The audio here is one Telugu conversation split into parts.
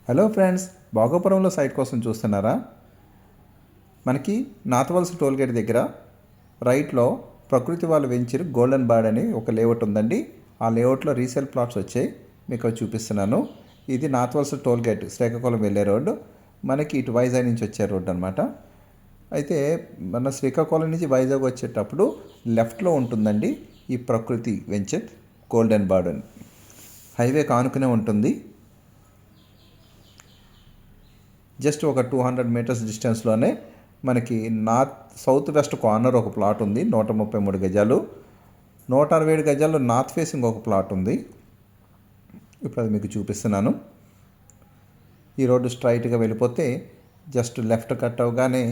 హలో ఫ్రెండ్స్, భోగాపురంలో సైట్ కోసం చూస్తున్నారా? మనకి నాతవలస టోల్గేట్ దగ్గర రైట్లో ప్రకృతి వాళ్ళ వెంచర్ గోల్డెన్ బార్డ్ అని ఒక లేఅవుట్ ఉందండి. ఆ లేఅవుట్లో రీసేల్ ప్లాట్స్ వచ్చాయి, మీకు అవి చూపిస్తున్నాను. ఇది నాతవలస టోల్గేట్ శ్రీకాకుళం వెళ్ళే రోడ్డు. మనకి ఇటు వైజాగ్ నుంచి వచ్చే రోడ్డు అనమాట. అయితే మన శ్రీకాకుళం నుంచి వైజాగ్ వచ్చేటప్పుడు లెఫ్ట్లో ఉంటుందండి ఈ ప్రకృతి వెంచర్ గోల్డెన్ బార్డ్ అని. హైవే కానుకునే ఉంటుంది. జస్ట్ ఒక 200 మీటర్స్ డిస్టెన్స్లోనే మనకి సౌత్ వెస్ట్ కార్నర్ ఒక ప్లాట్ ఉంది, 133 గజాలు. 167 గజాల్లో నార్త్ ఫేసింగ్ ఒక ప్లాట్ ఉంది. ఇప్పుడు అది మీకు చూపిస్తున్నాను. ఈ రోడ్డు స్ట్రైట్గా వెళ్ళిపోతే జస్ట్ లెఫ్ట్ కట్ అవగానే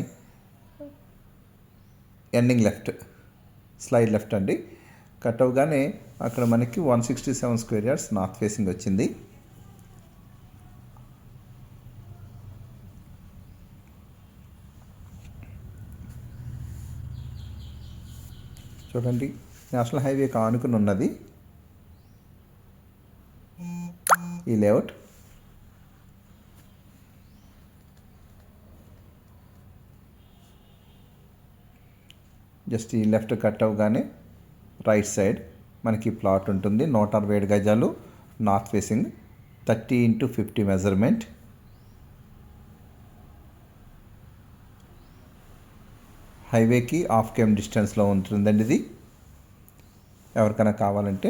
ఎండింగ్ లెఫ్ట్, స్లైడ్ లెఫ్ట్ అండి. కట్ అవగానే అక్కడ మనకి 167 స్క్వేర్ యార్డ్స్ నార్త్ ఫేసింగ్ వచ్చింది. చూడండి, నేషనల్ హైవేకి ఆనుకుని ఉన్నది ఈ లేఅవుట్. జస్ట్ ఈ లెఫ్ట్ కట్ అవగానే రైట్ సైడ్ మనకి ప్లాట్ ఉంటుంది. 167 గజాలు నార్త్ ఫేసింగ్, 30x50 మెజర్మెంట్. హైవేకి 1/2 km డిస్టెన్స్లో ఉంటుందండి ఇది. ఎవరికైనా కావాలంటే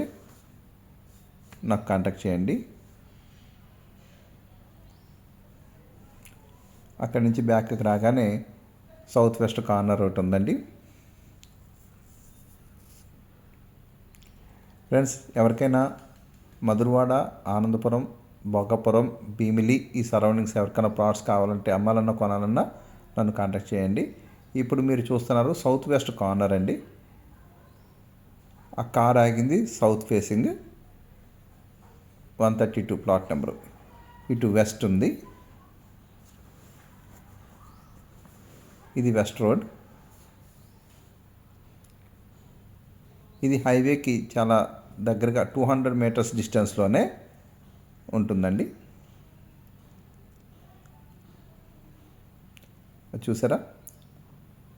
నాకు కాంటాక్ట్ చేయండి. అక్కడి నుంచి బ్యాక్కి రాగానే సౌత్ వెస్ట్ కార్నర్ ఒకటి ఉందండి. ఫ్రెండ్స్, ఎవరికైనా మధురవాడ, ఆనందపురం, భోగాపురం, భీమిలి ఈ సరౌండింగ్స్ ఎవరికైనా ప్లాట్స్ కావాలంటే, అమ్మాలన్నా కొనాలన్నా నన్ను కాంటాక్ట్ చేయండి. ఇప్పుడు మీరు చూస్తున్నారు సౌత్ వెస్ట్ కార్నర్ అండి. ఆ కార్ ఆగింది సౌత్ ఫేసింగ్ 132 ప్లాట్ నెంబరు. ఇటు వెస్ట్ ఉంది, ఇది వెస్ట్ రోడ్. ఇది హైవేకి చాలా దగ్గరగా 200 మీటర్స్ డిస్టెన్స్లోనే ఉంటుందండి. చూసారా,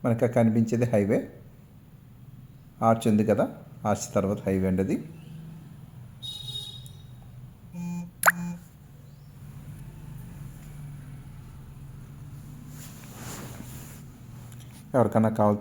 మనకు కనిపించేది హైవే. ఆర్చ్ ఉంది కదా, ఆర్చ్ తర్వాత హైవే అండి అది. ఎవరికన్నా కావాలి